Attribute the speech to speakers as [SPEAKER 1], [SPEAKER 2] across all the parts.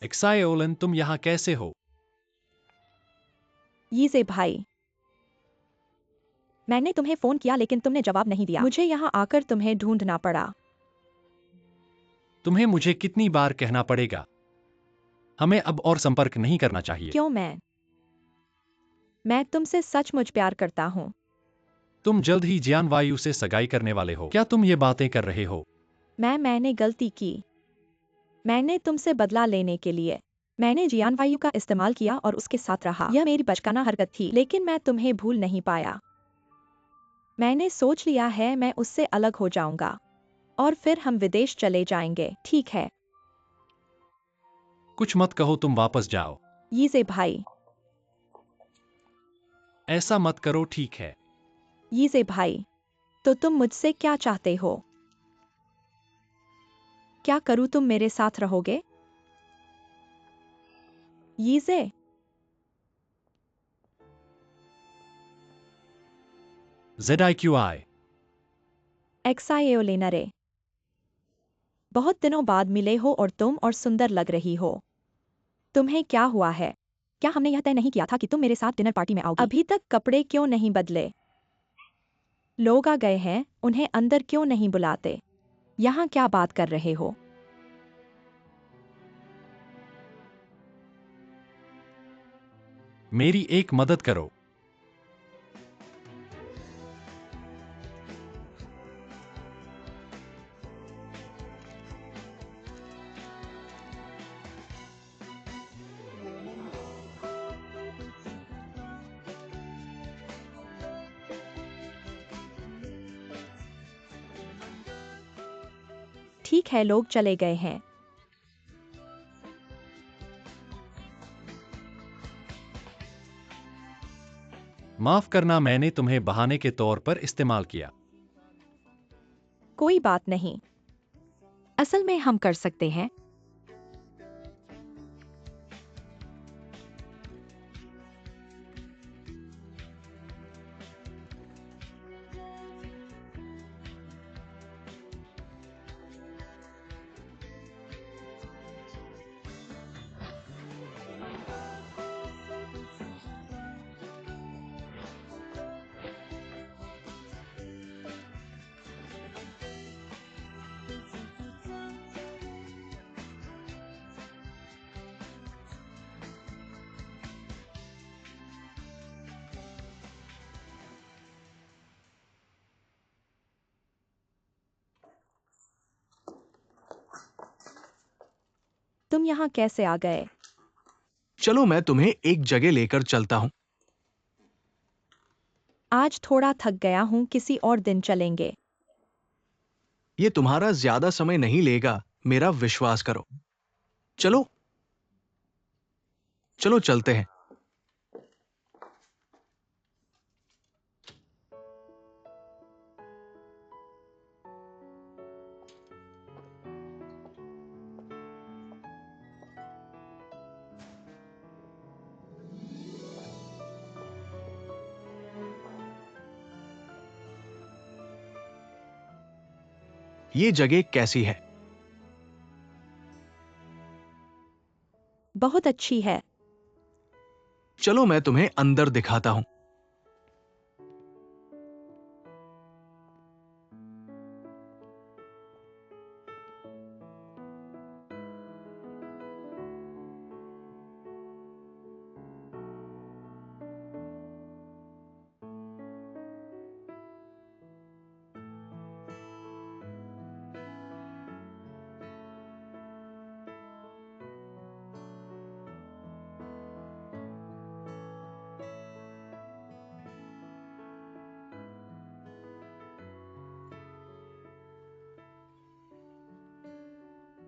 [SPEAKER 1] एक्सायोलन, तुम यहाँ कैसे हो?
[SPEAKER 2] यीज़े भाई, मैंने तुम्हें फोन किया लेकिन तुमने जवाब नहीं दिया। मुझे यहाँ आकर तुम्हें ढूंढना पड़ा।
[SPEAKER 1] तुम्हें मुझे कितनी बार कहना पड़ेगा? हमें अब और संपर्क नहीं करना चाहिए।
[SPEAKER 2] क्यों? मैं तुमसे सचमुच प्यार करता हूँ।
[SPEAKER 1] तुम जल्द ही जियान वायु से सगाई करने वाले हो। क्या तुम ये बातें कर रहे हो?
[SPEAKER 2] मैंने गलती की। मैंने तुमसे बदला लेने के लिए मैंने जियान वायु का इस्तेमाल किया और उसके साथ रहा। यह मेरी बचकाना हरकत थी, लेकिन मैं तुम्हें भूल नहीं पाया। मैंने सोच लिया है मैं उससे अलग हो जाऊंगा और फिर हम विदेश चले जाएंगे। ठीक है
[SPEAKER 1] कुछ मत कहो, तुम वापस जाओ।
[SPEAKER 2] यीज़े भाई।
[SPEAKER 1] ऐसा मत करो, ठीक है?
[SPEAKER 2] यीज़े भाई, तो तुम मुझसे क्या चाहते हो? क्या करूँ? तुम मेरे साथ रहोगे? यीज़े,
[SPEAKER 1] ZIQI।
[SPEAKER 2] एक्साएओलेनरे, बहुत दिनों बाद मिले हो और तुम और सुंदर लग रही हो। तुम्हें क्या हुआ है? क्या हमने यह तय नहीं किया था कि तुम मेरे साथ डिनर पार्टी में आओगी? अभी तक कपड़े क्यों नहीं बदले? लोग आ गए हैं, उन्हें अंदर क्यों नहीं बुलाते? यहाँ क्या बात कर रहे हो?
[SPEAKER 1] मेरी एक मदद करो।
[SPEAKER 2] ठीक है, लोग चले गए हैं।
[SPEAKER 1] माफ करना, मैंने तुम्हें बहाने के तौर पर इस्तेमाल किया।
[SPEAKER 2] कोई बात नहीं। असल में हम कर सकते हैं। तुम यहाँ कैसे आ गए?
[SPEAKER 3] चलो मैं तुम्हें एक जगह लेकर चलता हूँ।
[SPEAKER 2] आज थोड़ा थक गया हूँ, किसी और दिन चलेंगे।
[SPEAKER 3] ये तुम्हारा ज्यादा समय नहीं लेगा, मेरा विश्वास करो। चलो चलो चलते हैं। ये जगह कैसी है?
[SPEAKER 2] बहुत अच्छी है।
[SPEAKER 3] चलो मैं तुम्हें अंदर दिखाता हूँ।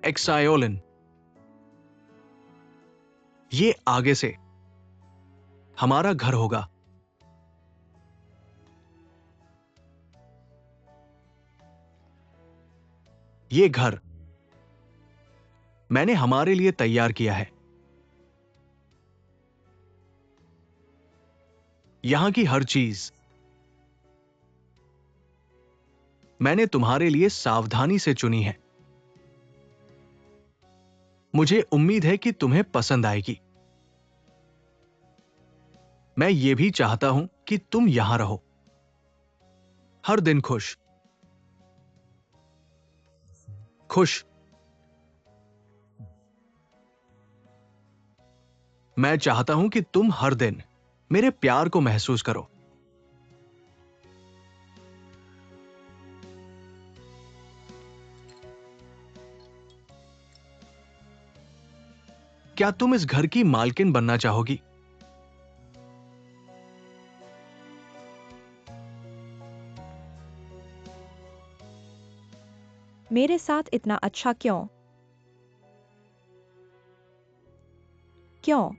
[SPEAKER 3] एक्सायोलिन, ये आगे से हमारा घर होगा। ये घर मैंने हमारे लिए तैयार किया है। यहां की हर चीज मैंने तुम्हारे लिए सावधानी से चुनी है। मुझे उम्मीद है कि तुम्हें पसंद आएगी। मैं ये भी चाहता हूं कि तुम यहां रहो, हर दिन खुश खुश। मैं चाहता हूं कि तुम हर दिन मेरे प्यार को महसूस करो। क्या तुम इस घर की मालकिन बनना चाहोगी?
[SPEAKER 2] मेरे साथ इतना अच्छा क्यों? क्यों?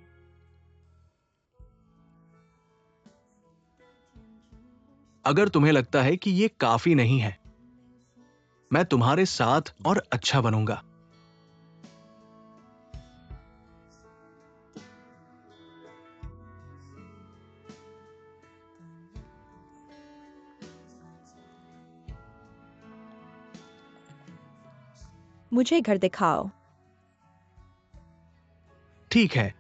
[SPEAKER 3] अगर तुम्हें लगता है कि यह काफी नहीं है, मैं तुम्हारे साथ और अच्छा बनूंगा।
[SPEAKER 2] मुझे घर दिखाओ।
[SPEAKER 3] ठीक है।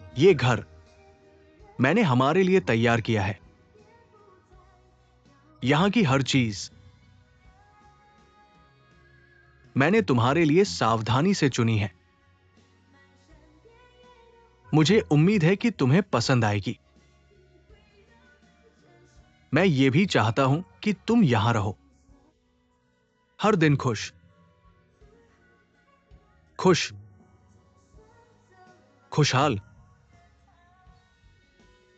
[SPEAKER 3] ये घर मैंने हमारे लिए तैयार किया है। यहां की हर चीज मैंने तुम्हारे लिए सावधानी से चुनी है। मुझे उम्मीद है कि तुम्हें पसंद आएगी। मैं ये भी चाहता हूं कि तुम यहां रहो, हर दिन खुश खुश खुशहाल।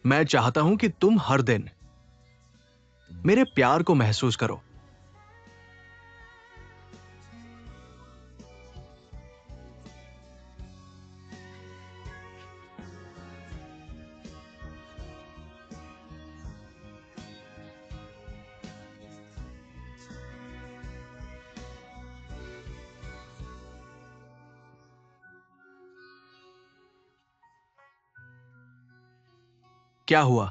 [SPEAKER 3] मैं चाहता हूं कि तुम हर दिन मेरे प्यार को महसूस करो। क्या हुआ?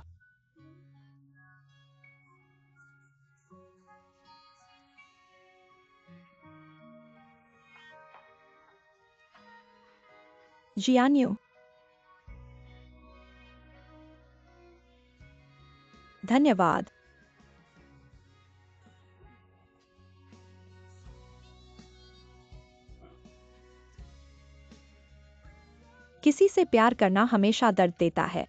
[SPEAKER 2] जियान्यू, धन्यवाद। किसी से प्यार करना हमेशा दर्द देता है।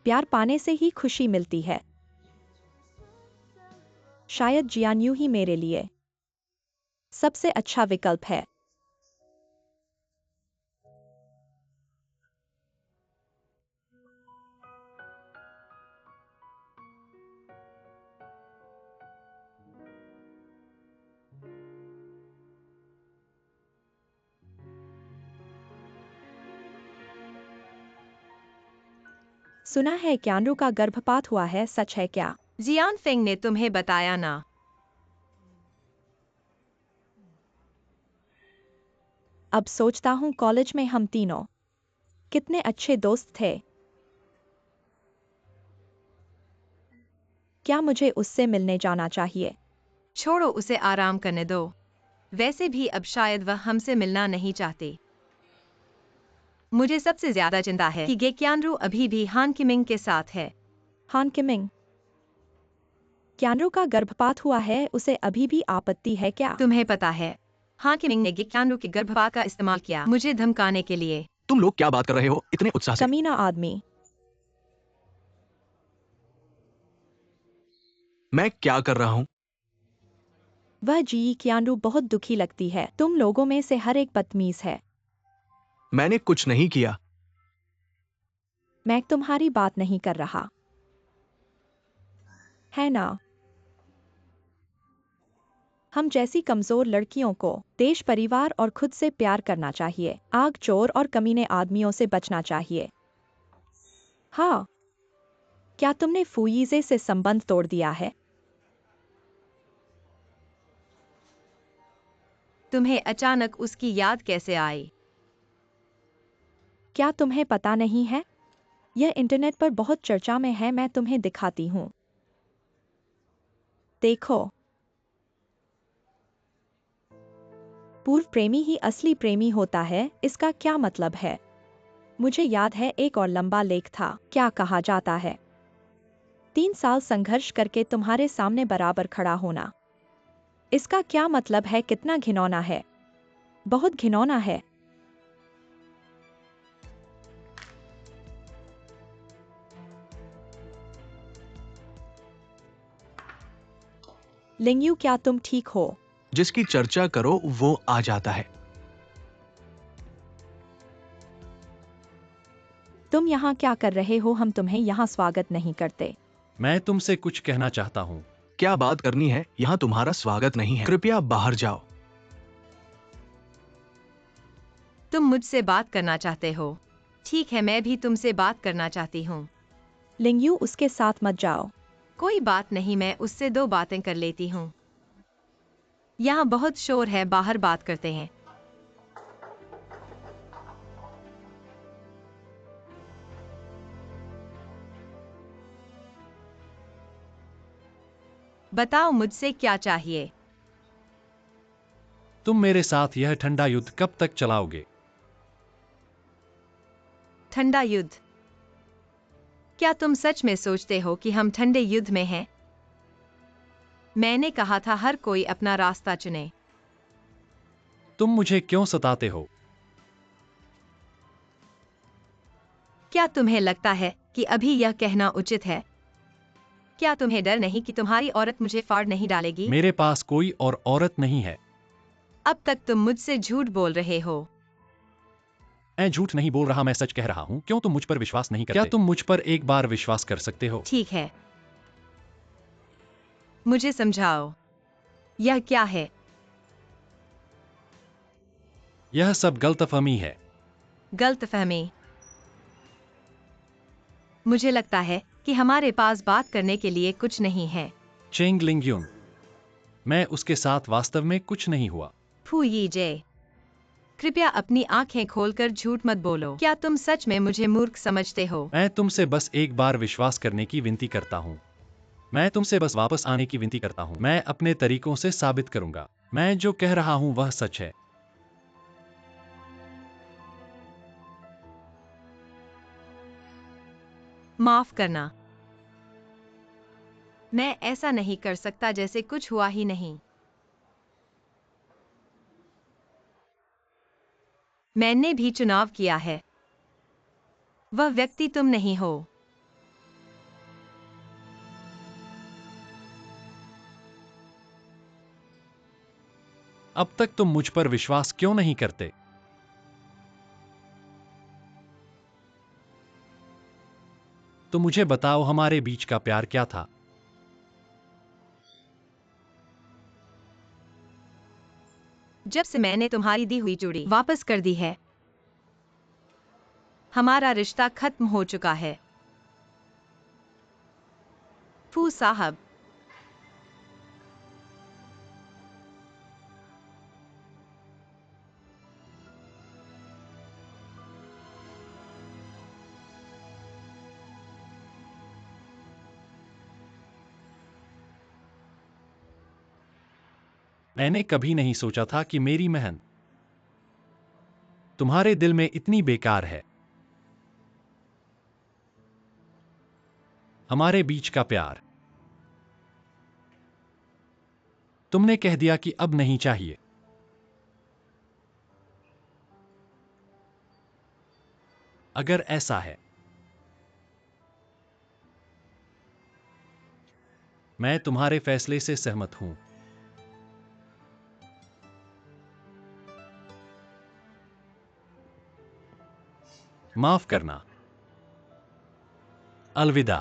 [SPEAKER 2] प्यार पाने से ही खुशी मिलती है। शायद जियान्यू ही मेरे लिए सबसे अच्छा विकल्प है। सुना है क्यानरू का गर्भपात हुआ है, सच है क्या?
[SPEAKER 4] जियान फेंग ने तुम्हें बताया ना?
[SPEAKER 2] अब सोचता हूँ कॉलेज में हम तीनों कितने अच्छे दोस्त थे। क्या मुझे उससे मिलने जाना चाहिए?
[SPEAKER 4] छोड़ो, उसे आराम करने दो। वैसे भी अब शायद वह हमसे मिलना नहीं चाहते। मुझे सबसे ज्यादा चिंता है कि गे क्यानरू अभी भी हान किमिंग के साथ है।
[SPEAKER 2] हान किमिंग? क्यानरू का गर्भपात हुआ है, उसे अभी भी आपत्ति है क्या?
[SPEAKER 4] तुम्हें पता है, हान किमिंग ने गे क्यानरू के गर्भपात का इस्तेमाल किया मुझे धमकाने के लिए।
[SPEAKER 3] तुम लोग क्या बात कर रहे हो इतने उत्साह से?
[SPEAKER 2] कमीना आदमी।
[SPEAKER 3] मैं क्या कर रहा हूं?
[SPEAKER 2] वह जी क्यानरू बहुत दुखी लगती है। तुम लोगों में से हर एक बदतमीज है।
[SPEAKER 3] मैंने कुछ नहीं किया।
[SPEAKER 2] मैं तुम्हारी बात नहीं कर रहा। है ना? हम जैसी कमजोर लड़कियों को देश, परिवार और खुद से प्यार करना चाहिए। आग, चोर और कमीने आदमियों से बचना चाहिए। हाँ। क्या तुमने फुयीजे से संबंध तोड़ दिया है?
[SPEAKER 4] तुम्हें अचानक उसकी याद कैसे आई?
[SPEAKER 2] क्या तुम्हें पता नहीं है? यह इंटरनेट पर बहुत चर्चा में है। मैं तुम्हें दिखाती हूँ। देखो। पूर्व प्रेमी ही असली प्रेमी होता है, इसका क्या मतलब है? मुझे याद है एक और लंबा लेख था। क्या कहा जाता है? 3 साल संघर्ष करके तुम्हारे सामने बराबर खड़ा होना। इसका क्या मतलब है? कितना घिनौना है। बहुत घिनौना है। लिंगयू, क्या तुम ठीक हो?
[SPEAKER 3] जिसकी चर्चा करो वो आ जाता है।
[SPEAKER 2] तुम यहाँ क्या कर रहे हो? हम तुम्हें यहाँ स्वागत नहीं करते।
[SPEAKER 1] मैं तुमसे कुछ कहना चाहता हूँ।
[SPEAKER 3] क्या बात करनी है? यहाँ तुम्हारा स्वागत नहीं है। कृपया बाहर जाओ।
[SPEAKER 4] तुम मुझसे बात करना चाहते हो? ठीक है, मैं भी तुमसे बात करना चाहती हूँ।
[SPEAKER 2] लिंगयू, उसके साथ मत जाओ।
[SPEAKER 4] कोई बात नहीं, मैं उससे 2 बातें कर लेती हूँ। यहाँ बहुत शोर है, बाहर बात करते हैं। बताओ मुझसे क्या चाहिए?
[SPEAKER 1] तुम मेरे साथ यह ठंडा युद्ध कब तक चलाओगे?
[SPEAKER 4] ठंडा युद्ध? क्या तुम सच में सोचते हो कि हम ठंडे युद्ध में हैं? मैंने कहा था हर कोई अपना रास्ता चुने।
[SPEAKER 1] तुम मुझे क्यों सताते हो?
[SPEAKER 4] क्या तुम्हें लगता है कि अभी यह कहना उचित है? क्या तुम्हें डर नहीं कि तुम्हारी औरत मुझे फाड़ नहीं डालेगी?
[SPEAKER 1] मेरे पास कोई और औरत नहीं है।
[SPEAKER 4] अब तक तुम मुझसे झूठ बोल रहे हो।
[SPEAKER 1] मैं झूठ नहीं बोल रहा, मैं सच कह रहा हूँ। क्यों तुम मुझ पर विश्वास नहीं करते? क्या तुम मुझ पर एक बार विश्वास कर सकते हो?
[SPEAKER 4] ठीक है, मुझे समझाओ, यह क्या है?
[SPEAKER 1] यह सब गलतफहमी है।
[SPEAKER 4] गलतफहमी? मुझे लगता है कि हमारे पास बात करने के लिए कुछ नहीं है।
[SPEAKER 1] चेंग लिंगयुन, मैं उसके साथ वास्तव में कुछ नहीं हुआ।
[SPEAKER 4] फू यी जे, कृपया अपनी आंखें खोलकर झूठ मत बोलो। क्या तुम सच में मुझे मूर्ख समझते हो?
[SPEAKER 1] मैं तुमसे बस एक बार विश्वास करने की विनती करता हूँ। मैं तुमसे बस वापस आने की विनती करता हूँ। मैं अपने तरीकों से साबित करूंगा। मैं जो कह रहा हूँ वह सच है।
[SPEAKER 4] माफ करना, मैं ऐसा नहीं कर सकता जैसे कुछ हुआ ही नहीं। मैंने भी चुनाव किया है। वह व्यक्ति तुम नहीं हो।
[SPEAKER 1] अब तक तुम मुझ पर विश्वास क्यों नहीं करते? तो मुझे बताओ, हमारे बीच का प्यार क्या था?
[SPEAKER 4] जब से मैंने तुम्हारी दी हुई चूड़ी वापस कर दी है, हमारा रिश्ता खत्म हो चुका है। फू साहब,
[SPEAKER 1] मैंने कभी नहीं सोचा था कि मेरी मेहनत तुम्हारे दिल में इतनी बेकार है। हमारे बीच का प्यार तुमने कह दिया कि अब नहीं चाहिए। अगर ऐसा है, मैं तुम्हारे फैसले से सहमत हूं। माफ करना। अलविदा।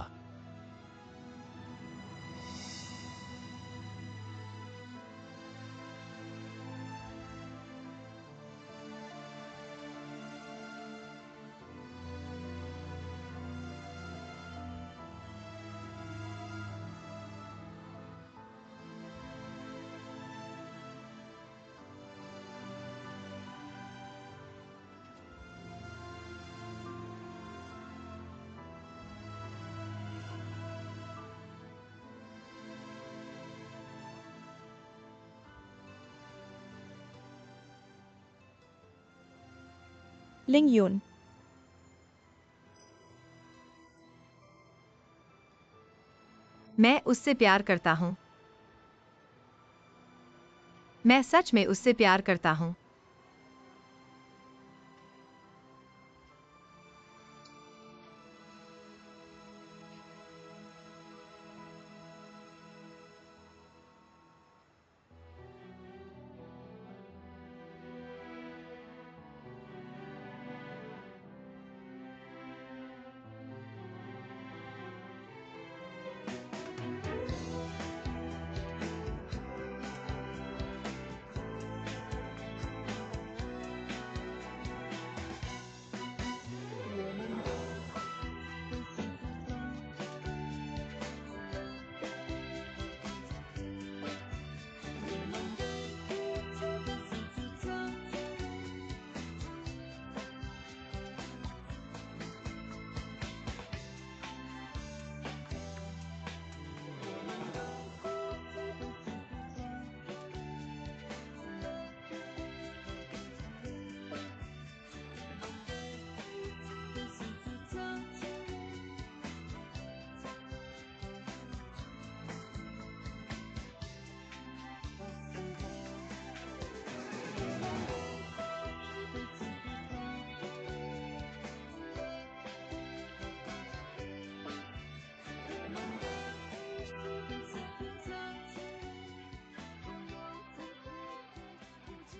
[SPEAKER 2] लिंग यून।
[SPEAKER 4] मैं उससे प्यार करता हूँ। मैं सच में उससे प्यार करता हूँ।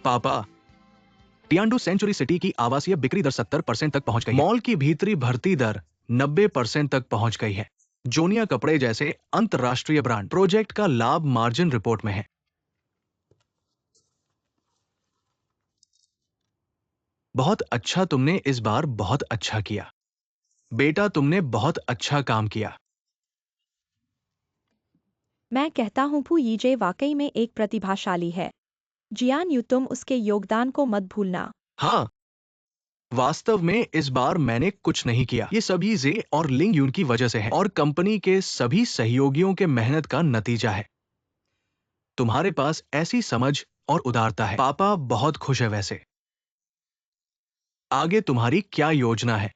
[SPEAKER 3] पापा, टियांडू सेंचुरी सिटी की आवासीय बिक्री दर 70% तक पहुंच गई है। मॉल की भीतरी भर्ती दर 90% तक पहुंच गई है। जोनिया कपड़े जैसे अंतरराष्ट्रीय ब्रांड प्रोजेक्ट का लाभ मार्जिन रिपोर्ट में है। बहुत अच्छा, तुमने इस बार बहुत अच्छा किया। बेटा, तुमने बहुत अच्छा काम किया।
[SPEAKER 2] मैं कहता हूँ पू यीजे वाकई में एक प्रतिभाशाली है। जियान यू, तुम उसके योगदान को मत भूलना।
[SPEAKER 3] हाँ, वास्तव में इस बार मैंने कुछ नहीं किया। ये सभी जे और लिंग यून की वजह से है और कंपनी के सभी सहयोगियों के मेहनत का नतीजा है। तुम्हारे पास ऐसी समझ और उदारता है। पापा बहुत खुश है। वैसे आगे तुम्हारी क्या योजना है?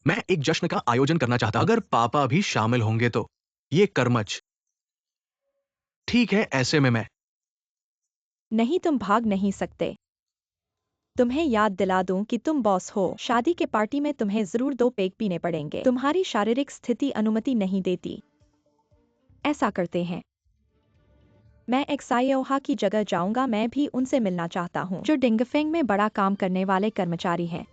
[SPEAKER 3] मैं एक जश्न का आयोजन करना चाहता हूं। अगर पापा भी शामिल होंगे तो ये कर्मच। ठीक है, ऐसे में मैं
[SPEAKER 2] नहीं, तुम भाग नहीं सकते। तुम्हें याद दिला दूं कि तुम बॉस हो। शादी के पार्टी में तुम्हें जरूर 2 पेग पीने पड़ेंगे। तुम्हारी शारीरिक स्थिति अनुमति नहीं देती। ऐसा करते हैं, मैं एक्सायोहा की जगह जाऊंगा। मैं भी उनसे मिलना चाहता हूं, जो डिंगफेंग में बड़ा काम करने वाले कर्मचारी हैं।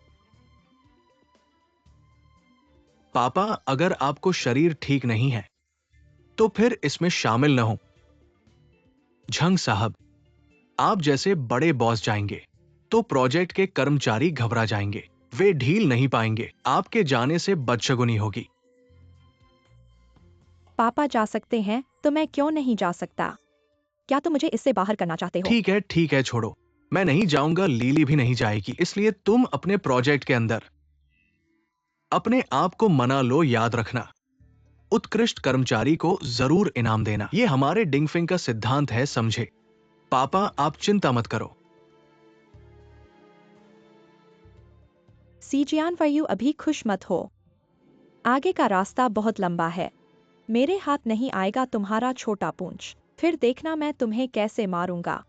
[SPEAKER 3] पापा, अगर आपको शरीर ठीक नहीं है तो फिर इसमें शामिल न हो। झंग साहब, आप जैसे बड़े बॉस जाएंगे तो प्रोजेक्ट के कर्मचारी घबरा जाएंगे। वे ढील नहीं पाएंगे। आपके जाने से बदशगुनी होगी।
[SPEAKER 2] पापा जा सकते हैं तो मैं क्यों नहीं जा सकता? क्या तुम मुझे इससे बाहर करना चाहते हो?
[SPEAKER 3] ठीक है, छोड़ो। मैं नहीं जाऊंगा, लीली भी नहीं जाएगी। इसलिए तुम अपने प्रोजेक्ट के अंदर अपने आप को मना लो। याद रखना, उत्कृष्ट कर्मचारी को जरूर इनाम देना। यह हमारे डिंगफिंग का सिद्धांत है, समझे? पापा, आप चिंता मत करो।
[SPEAKER 2] सीजियान फयू, अभी खुश मत हो। आगे का रास्ता बहुत लंबा है। मेरे हाथ नहीं आएगा तुम्हारा छोटा पूंछ। फिर देखना मैं तुम्हें कैसे मारूंगा।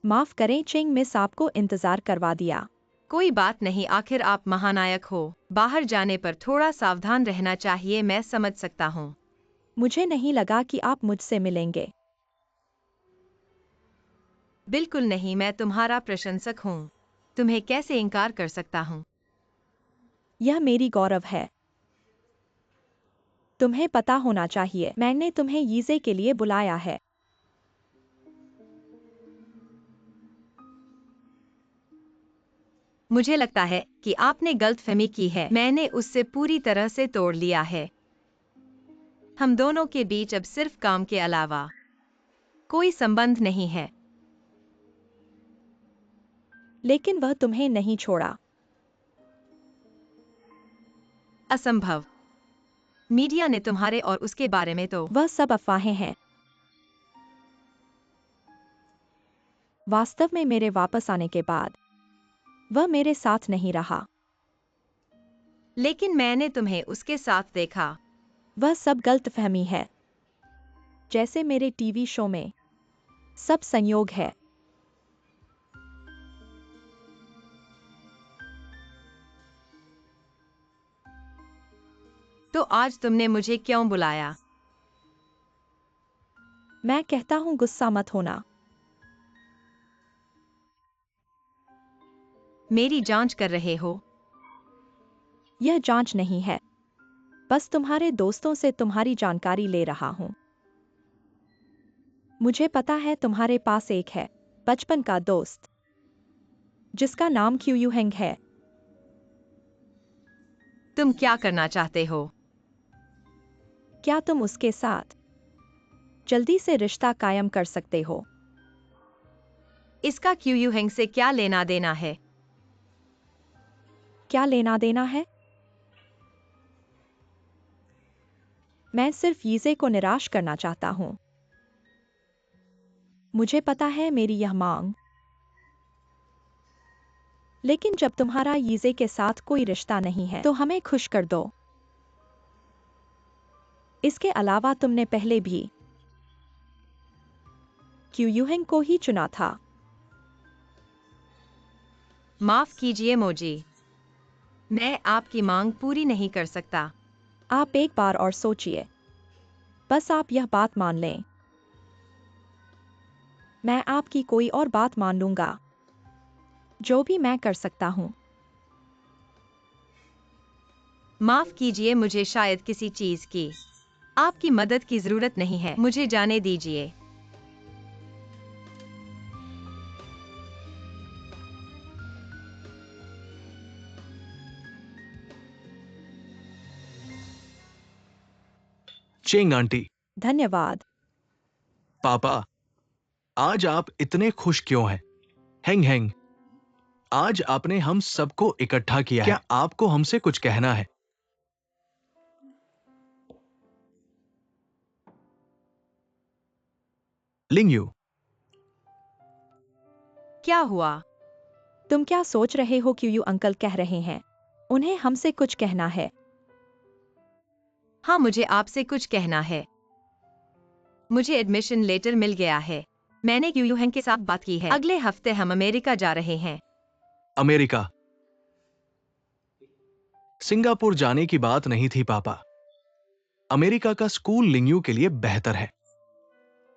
[SPEAKER 2] माफ करें चिंग मिस, आपको इंतजार करवा दिया।
[SPEAKER 4] कोई बात नहीं, आखिर आप महानायक हो। बाहर जाने पर थोड़ा सावधान रहना चाहिए। मैं समझ सकता हूँ।
[SPEAKER 2] मुझे नहीं लगा कि आप मुझसे मिलेंगे।
[SPEAKER 4] बिल्कुल नहीं, मैं तुम्हारा प्रशंसक हूँ। तुम्हें कैसे इनकार कर सकता हूँ?
[SPEAKER 2] यह मेरी गौरव है। तुम्हें पता होना चाहिए, मैंने तुम्हें यीजे के लिए बुलाया है।
[SPEAKER 4] मुझे लगता है कि आपने गलतफहमी की है। मैंने उससे पूरी तरह से तोड़ लिया है। हम दोनों के बीच अब सिर्फ काम के अलावा कोई संबंध नहीं है।
[SPEAKER 2] लेकिन वह तुम्हें नहीं छोड़ा।
[SPEAKER 4] असंभव। मीडिया ने तुम्हारे और उसके बारे में तो
[SPEAKER 2] वह सब अफवाहें हैं। वास्तव में मेरे वापस आने के बाद वह मेरे साथ नहीं रहा।
[SPEAKER 4] लेकिन मैंने तुम्हें उसके साथ देखा।
[SPEAKER 2] वह सब गलतफहमी है। जैसे मेरे टीवी शो में सब संयोग है।
[SPEAKER 4] तो आज तुमने मुझे क्यों बुलाया?
[SPEAKER 2] मैं कहता हूं गुस्सा मत होना।
[SPEAKER 4] मेरी जांच कर रहे हो?
[SPEAKER 2] यह जांच नहीं है, बस तुम्हारे दोस्तों से तुम्हारी जानकारी ले रहा हूं। मुझे पता है तुम्हारे पास एक है, बचपन का दोस्त, जिसका नाम क्यू हेंग है।
[SPEAKER 4] तुम क्या करना चाहते हो?
[SPEAKER 2] क्या तुम उसके साथ जल्दी से रिश्ता कायम कर सकते हो?
[SPEAKER 4] इसका क्यू हेंग से क्या लेना देना है?
[SPEAKER 2] क्या लेना देना है? मैं सिर्फ यीजे को निराश करना चाहता हूं। मुझे पता है मेरी यह मांग, लेकिन जब तुम्हारा यीजे के साथ कोई रिश्ता नहीं है तो हमें खुश कर दो। इसके अलावा तुमने पहले भी क्यू हेंग को ही चुना था।
[SPEAKER 4] माफ कीजिए मोजी, मैं आपकी मांग पूरी नहीं कर सकता।
[SPEAKER 2] आप एक बार और सोचिए, बस आप यह बात मान लें। मैं आपकी कोई और बात मान लूंगा, जो भी मैं कर सकता हूं।
[SPEAKER 4] माफ कीजिए, मुझे शायद किसी चीज की आपकी मदद की जरूरत नहीं है। मुझे जाने दीजिए।
[SPEAKER 3] Cheng aunty.
[SPEAKER 2] धन्यवाद।
[SPEAKER 3] पापा, आज आप इतने खुश क्यों हैं? हेंग हेंग, आज आपने हम सबको इकट्ठा किया है। क्या आपको हमसे कुछ कहना है? लिंगयू,
[SPEAKER 4] क्या हुआ?
[SPEAKER 2] तुम क्या सोच रहे हो? क्यू अंकल कह रहे हैं उन्हें हमसे कुछ कहना है।
[SPEAKER 4] हाँ, मुझे आपसे कुछ कहना है। मुझे एडमिशन लेटर मिल गया है। मैंने क्यू हेंग के साथ बात की है। अगले हफ्ते हम अमेरिका जा रहे हैं।
[SPEAKER 3] अमेरिका? सिंगापुर जाने की बात नहीं थी पापा। अमेरिका का स्कूल लिंगयू के लिए बेहतर है।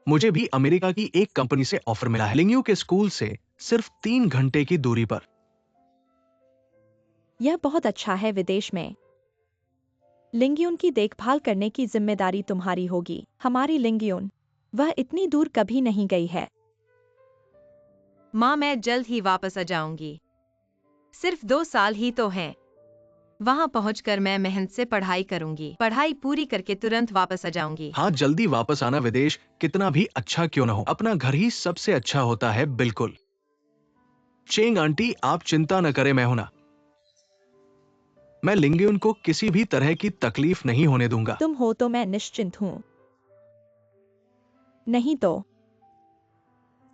[SPEAKER 3] मुझे भी अमेरिका की एक कंपनी से ऑफर मिला है, लिंगयू के स्कूल से सिर्फ 3 घंटे की दूरी पर।
[SPEAKER 2] यह बहुत अच्छा है। विदेश में लिंगयून की देखभाल करने की जिम्मेदारी तुम्हारी होगी। हमारी लिंगयून, वह इतनी दूर कभी नहीं गई है।
[SPEAKER 4] माँ, मैं जल्द ही वापस आ जाऊंगी। सिर्फ 2 साल ही तो हैं। वहां पहुंचकर मैं मेहनत से पढ़ाई करूंगी। पढ़ाई पूरी करके तुरंत वापस आ जाऊंगी।
[SPEAKER 3] हाँ, जल्दी वापस आना। विदेश कितना भी अच्छा क्यों ना हो, अपना घर ही सबसे अच्छा होता है। बिल्कुल। चेंग आंटी, आप चिंता न करें, मैं हूं ना। मैं लिंगयून को किसी भी तरह की तकलीफ नहीं होने दूंगा।
[SPEAKER 2] तुम हो तो मैं निश्चिंत हूं। नहीं तो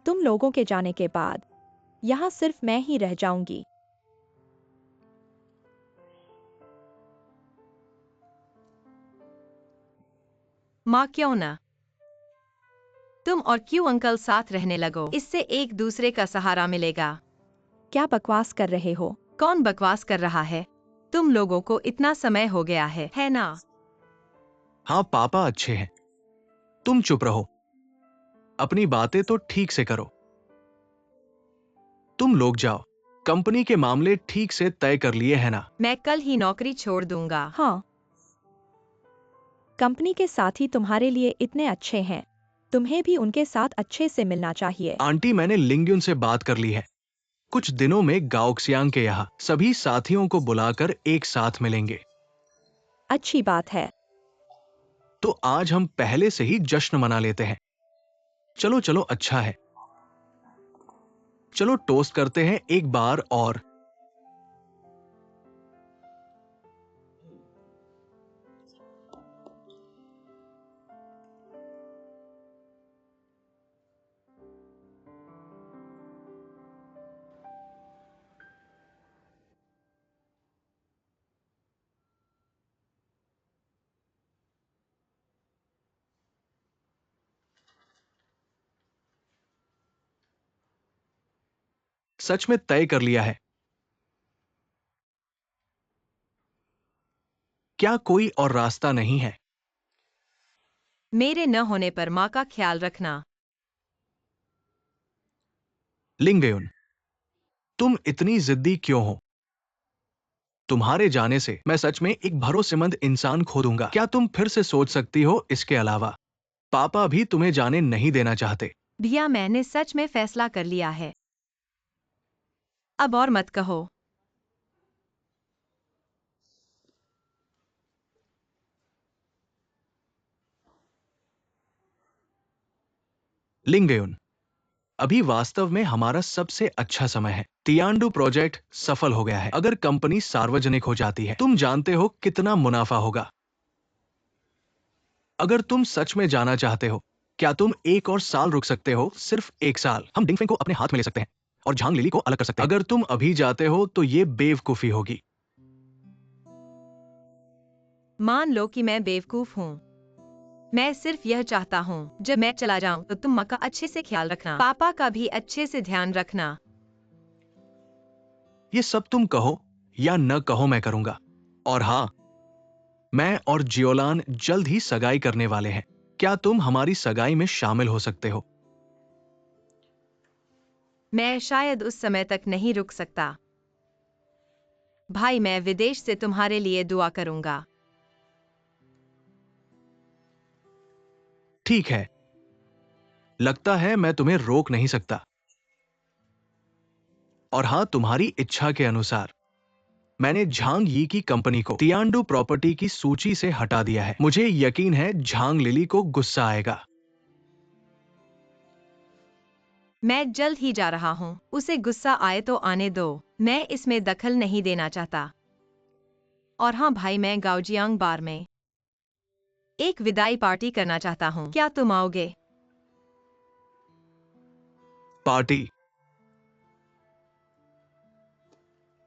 [SPEAKER 2] तुम लोगों के जाने के बाद यहां सिर्फ मैं ही रह जाऊंगी।
[SPEAKER 4] माँ, क्यों ना तुम और क्यू अंकल साथ रहने लगो। इससे एक दूसरे का सहारा मिलेगा।
[SPEAKER 2] क्या बकवास कर रहे हो?
[SPEAKER 4] कौन बकवास कर रहा है? तुम लोगों को इतना समय हो गया है ना?
[SPEAKER 3] हाँ, पापा अच्छे हैं। तुम चुप रहो, अपनी बातें तो ठीक से करो। तुम लोग जाओ, कंपनी के मामले ठीक से तय कर लिए है ना?
[SPEAKER 4] मैं कल ही नौकरी छोड़ दूंगा।
[SPEAKER 2] हाँ, कंपनी के साथी तुम्हारे लिए इतने अच्छे हैं, तुम्हें भी उनके साथ अच्छे से मिलना चाहिए।
[SPEAKER 3] आंटी, मैंने लिंगयून से बात कर ली है। कुछ दिनों में गाओक्सियांग के यहाँ सभी साथियों को बुलाकर एक साथ मिलेंगे।
[SPEAKER 2] अच्छी बात है।
[SPEAKER 3] तो आज हम पहले से ही जश्न मना लेते हैं। चलो चलो, अच्छा है। चलो टोस्ट करते हैं एक बार और। सच में तय कर लिया है? क्या कोई और रास्ता नहीं है?
[SPEAKER 4] मेरे न होने पर माँ का ख्याल रखना।
[SPEAKER 3] लिंगयुन, तुम इतनी जिद्दी क्यों हो? तुम्हारे जाने से मैं सच में एक भरोसेमंद इंसान खो दूंगा। क्या तुम फिर से सोच सकती हो? इसके अलावा पापा भी तुम्हें जाने नहीं देना चाहते।
[SPEAKER 4] भैया, मैंने सच में फैसला कर लिया है। अब और मत कहो।
[SPEAKER 3] लिंगयुन, अभी वास्तव में हमारा सबसे अच्छा समय है। तियांडु प्रोजेक्ट सफल हो गया है। अगर कंपनी सार्वजनिक हो जाती है, तुम जानते हो कितना मुनाफा होगा। अगर तुम सच में जाना चाहते हो, क्या तुम एक और साल रुक सकते हो? सिर्फ एक साल। हम डिंगफेंग को अपने हाथ में ले सकते हैं और झांग लिली को अलग कर सकते हैं। अगर तुम अभी जाते हो तो ये बेवकूफी होगी।
[SPEAKER 4] मान लो कि मैं बेवकूफ हूँ। मैं सिर्फ यह चाहता हूँ, जब मैं चला जाऊँ तो तुम माँ का अच्छे से ख्याल रखना, पापा का भी अच्छे से ध्यान रखना।
[SPEAKER 3] ये सब तुम कहो या न कहो, मैं करूंगा। और हाँ, मैं और जियोलान जल्द ही सगाई करने वाले हैं। क्या तुम हमारी सगाई में शामिल हो सकते हो?
[SPEAKER 4] मैं शायद उस समय तक नहीं रुक सकता। भाई, मैं विदेश से तुम्हारे लिए दुआ करूंगा।
[SPEAKER 3] ठीक है, लगता है मैं तुम्हें रोक नहीं सकता। और हाँ, तुम्हारी इच्छा के अनुसार मैंने झांग यी की कंपनी को तियांडु प्रॉपर्टी की सूची से हटा दिया है। मुझे यकीन है झांग लिली को गुस्सा आएगा।
[SPEAKER 4] मैं जल्द ही जा रहा हूँ। उसे गुस्सा आए तो आने दो। मैं इसमें दखल नहीं देना चाहता। और हाँ भाई, मैं गाओजियांग बार में एक विदाई पार्टी करना चाहता हूँ। क्या तुम आओगे?
[SPEAKER 3] पार्टी?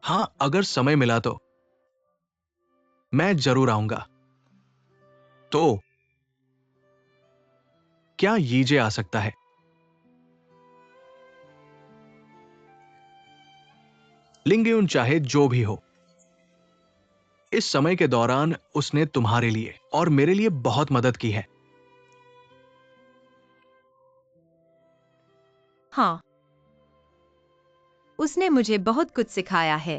[SPEAKER 3] हाँ, अगर समय मिला तो मैं जरूर आऊंगा। तो क्या यीजे आ सकता है? लिंगयुन, चाहे जो भी हो, इस समय के दौरान उसने तुम्हारे लिए और मेरे लिए बहुत मदद की है।
[SPEAKER 4] हाँ, उसने मुझे बहुत कुछ सिखाया है।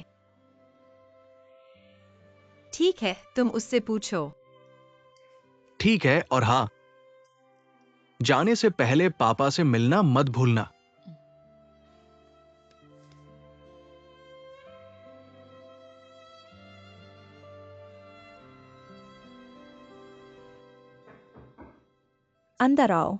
[SPEAKER 4] ठीक है, तुम उससे पूछो।
[SPEAKER 3] ठीक है, और हाँ, जाने से पहले पापा से मिलना मत भूलना।
[SPEAKER 2] अंदर आओ।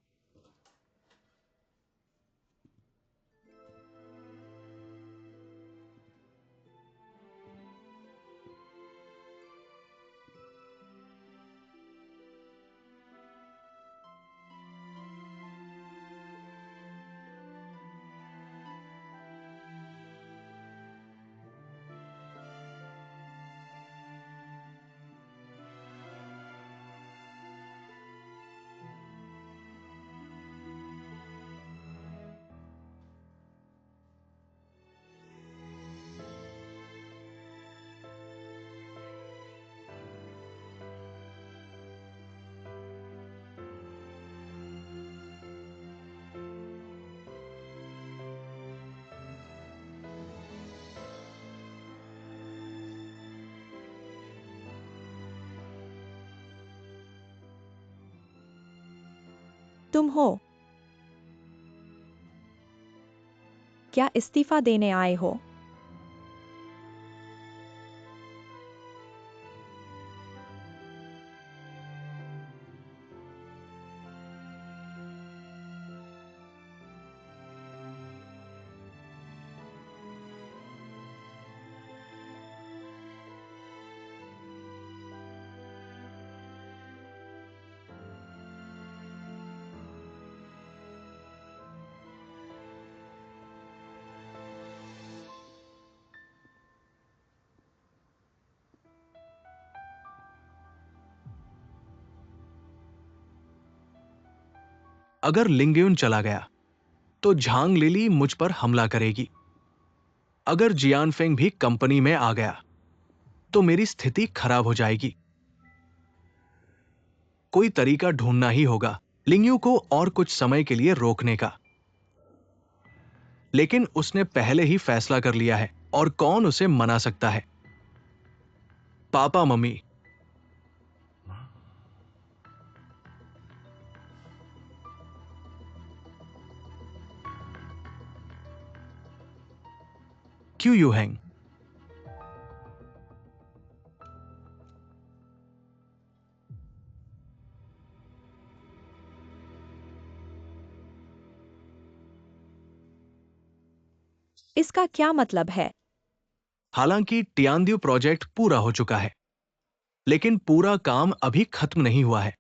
[SPEAKER 2] तुम हो? क्या इस्तीफा देने आए हो?
[SPEAKER 3] अगर लिंगयुन चला गया तो झांग लिली मुझ पर हमला करेगी। अगर जियानफेंग भी कंपनी में आ गया तो मेरी स्थिति खराब हो जाएगी। कोई तरीका ढूंढना ही होगा लिंगयू को और कुछ समय के लिए रोकने का। लेकिन उसने पहले ही फैसला कर लिया है और कौन उसे मना सकता है? पापा मम्मी, क्यों यूहेंग?
[SPEAKER 2] इसका क्या मतलब है?
[SPEAKER 3] हालांकि टियानद्यू प्रोजेक्ट पूरा हो चुका है, लेकिन पूरा काम अभी खत्म नहीं हुआ है।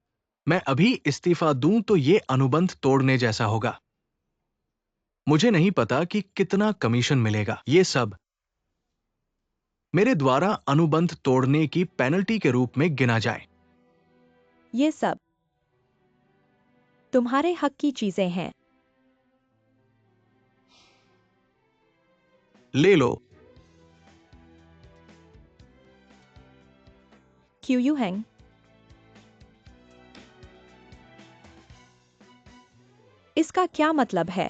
[SPEAKER 3] मैं अभी इस्तीफा दूं तो यह अनुबंध तोड़ने जैसा होगा। मुझे नहीं पता कि कितना कमीशन मिलेगा। यह सब मेरे द्वारा अनुबंध तोड़ने की पेनल्टी के रूप में गिना जाए।
[SPEAKER 2] ये सब तुम्हारे हक की चीजें हैं।
[SPEAKER 3] ले लो।
[SPEAKER 2] क्यों यूहेंग? इसका क्या मतलब है?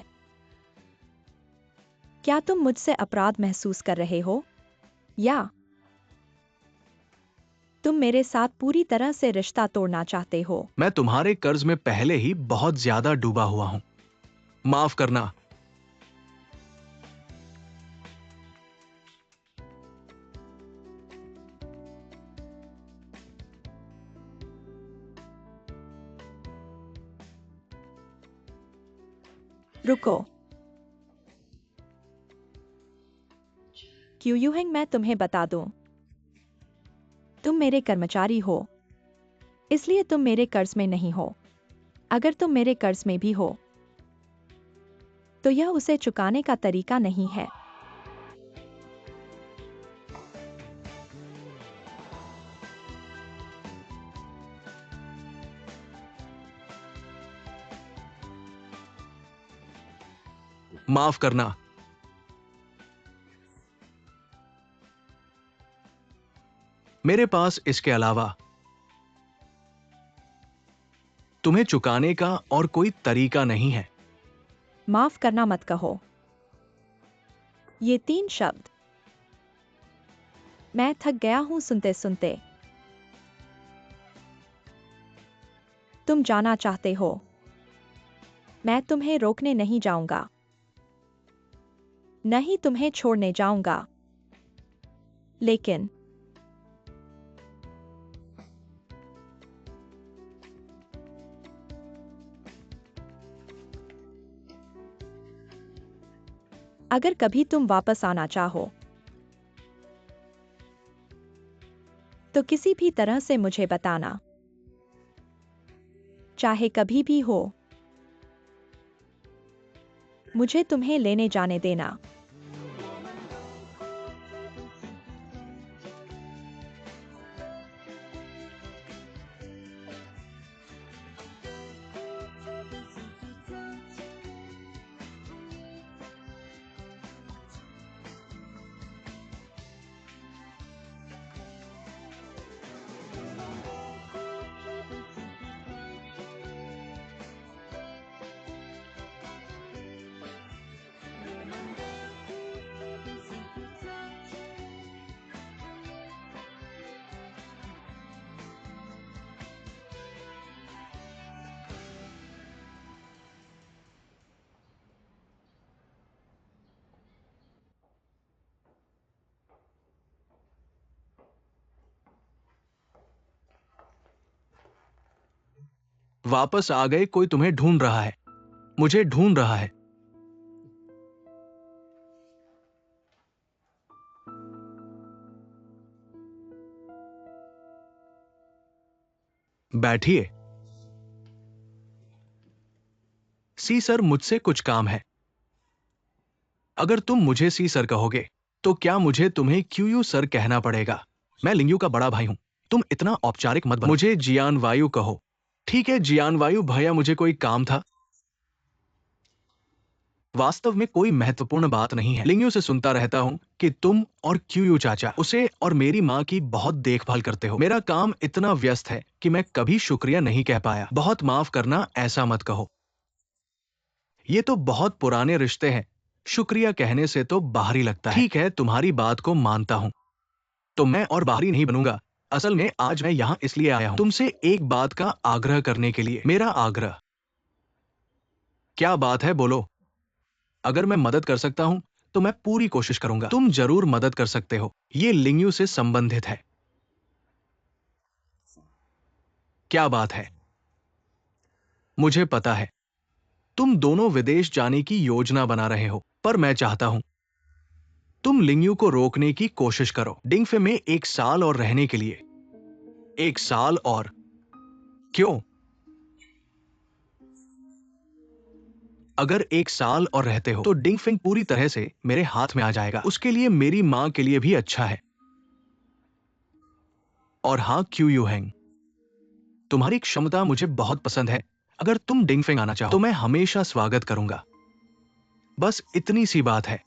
[SPEAKER 2] क्या तुम मुझसे अपराध महसूस कर रहे हो, या तुम मेरे साथ पूरी तरह से रिश्ता तोड़ना चाहते हो?
[SPEAKER 3] मैं तुम्हारे कर्ज में पहले ही बहुत ज्यादा डूबा हुआ हूं। माफ करना।
[SPEAKER 2] रुको। क्यों यूहेंग, मैं तुम्हें बता दूं, तुम मेरे कर्मचारी हो, इसलिए तुम मेरे कर्ज में नहीं हो। अगर तुम मेरे कर्ज में भी हो तो यह उसे चुकाने का तरीका नहीं है।
[SPEAKER 3] माफ करना। मेरे पास इसके अलावा तुम्हें चुकाने का और कोई तरीका नहीं है।
[SPEAKER 2] माफ करना मत कहो। ये 3 शब्द मैं थक गया हूं सुनते सुनते। तुम जाना चाहते हो, मैं तुम्हें रोकने नहीं जाऊंगा, नहीं तुम्हें छोड़ने जाऊंगा। लेकिन अगर कभी तुम वापस आना चाहो तो किसी भी तरह से मुझे बताना, चाहे कभी भी हो। मुझे तुम्हें लेने जाने देना।
[SPEAKER 3] वापस आ गए, कोई तुम्हें ढूंढ रहा है, मुझे ढूंढ रहा है। बैठिए। सी सर, मुझसे कुछ काम है। अगर तुम मुझे सी सर कहोगे तो क्या मुझे तुम्हें क्यूयू सर कहना पड़ेगा? मैं लिंगयू का बड़ा भाई हूं, तुम इतना औपचारिक मत बनो। मुझे जियान वायु कहो। ठीक है जियान वायु भैया, मुझे कोई काम था। वास्तव में कोई महत्वपूर्ण बात नहीं है। लिंगयू से सुनता रहता हूं कि तुम और क्यूयू चाचा उसे और मेरी माँ की बहुत देखभाल करते हो। मेरा काम इतना व्यस्त है कि मैं कभी शुक्रिया नहीं कह पाया। बहुत माफ करना, ऐसा मत कहो। ये तो बहुत पुराने रिश्ते हैं, शुक्रिया कहने से तो बाहरी लगता है। ठीक है, तुम्हारी बात को मानता हूं, तो मैं और बाहरी नहीं बनूंगा। असल में आज मैं यहां इसलिए आया हूं तुमसे एक बात का आग्रह करने के लिए। मेरा आग्रह? क्या बात है, बोलो। अगर मैं मदद कर सकता हूं तो मैं पूरी कोशिश करूंगा। तुम जरूर मदद कर सकते हो, ये लिंगयू से संबंधित है। क्या बात है? मुझे पता है तुम दोनों विदेश जाने की योजना बना रहे हो, पर मैं चाहता हूं तुम लिंगयू को रोकने की कोशिश करो। डिंगफे में 1 साल और रहने के लिए। 1 साल और? क्यों? अगर 1 साल और रहते हो तो डिंगफिंग पूरी तरह से मेरे हाथ में आ जाएगा। उसके लिए मेरी मां के लिए भी अच्छा है। और हां क्यूयू हैंग, तुम्हारी क्षमता मुझे बहुत पसंद है। अगर तुम डिंगफिंग आना चाहो तो मैं हमेशा स्वागत करूंगा। बस इतनी सी बात है।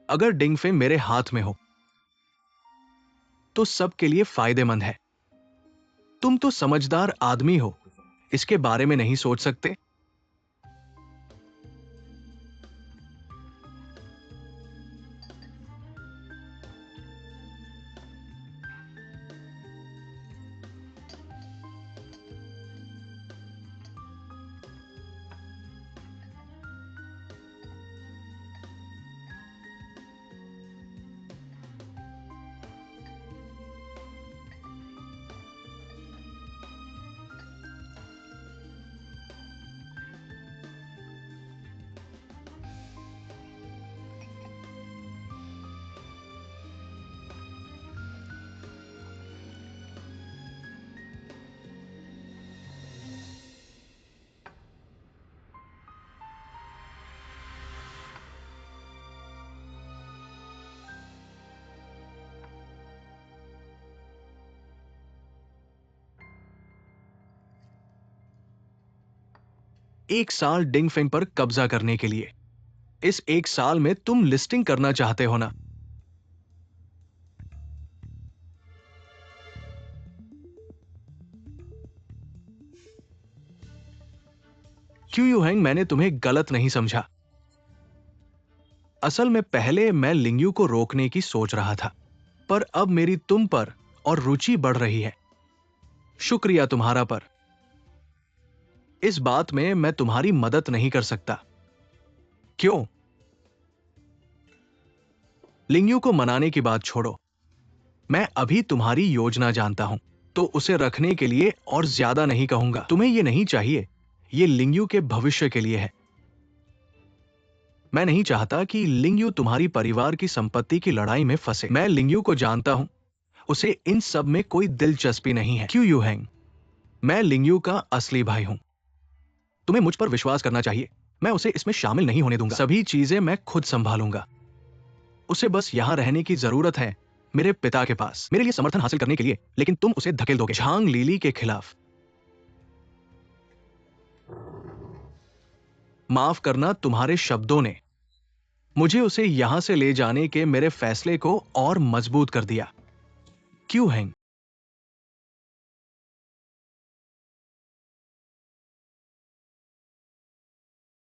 [SPEAKER 3] अगर डिंगफिंग मेरे हाथ में हो तो सबके लिए फायदेमंद है। तुम तो समझदार आदमी हो, इसके बारे में नहीं सोच सकते? एक साल डिंगफिंग पर कब्जा करने के लिए। इस 1 साल में तुम लिस्टिंग करना चाहते हो ना? क्यूयू हैंग, मैंने तुम्हें गलत नहीं समझा। असल में पहले मैं लिंगयू को रोकने की सोच रहा था, पर अब मेरी तुम पर और रुचि बढ़ रही है। शुक्रिया तुम्हारा, पर इस बात में मैं तुम्हारी मदद नहीं कर सकता। क्यों? लिंगयू को मनाने की बात छोड़ो, मैं अभी तुम्हारी योजना जानता हूं, तो उसे रखने के लिए और ज्यादा नहीं कहूंगा। तुम्हें यह नहीं चाहिए, यह लिंगयू के भविष्य के लिए है। मैं नहीं चाहता कि लिंगयू तुम्हारी परिवार की संपत्ति की लड़ाई में फंसे। मैं लिंगयू को जानता हूं, उसे इन सब में कोई दिलचस्पी नहीं है। क्यूयू हैंग, मैं लिंगयू का असली भाई हूं। तुम्हें मुझ पर विश्वास करना चाहिए। मैं उसे इसमें शामिल नहीं होने दूंगा। सभी चीजें मैं खुद संभालूंगा। उसे बस यहां रहने की जरूरत है, मेरे पिता के पास, मेरे लिए समर्थन हासिल करने के लिए। लेकिन तुम उसे धकेल दोगे झांग लीली के खिलाफ। माफ करना, तुम्हारे शब्दों ने मुझे उसे यहां से ले जाने के मेरे फैसले को और मजबूत कर दिया। क्यों हैंग?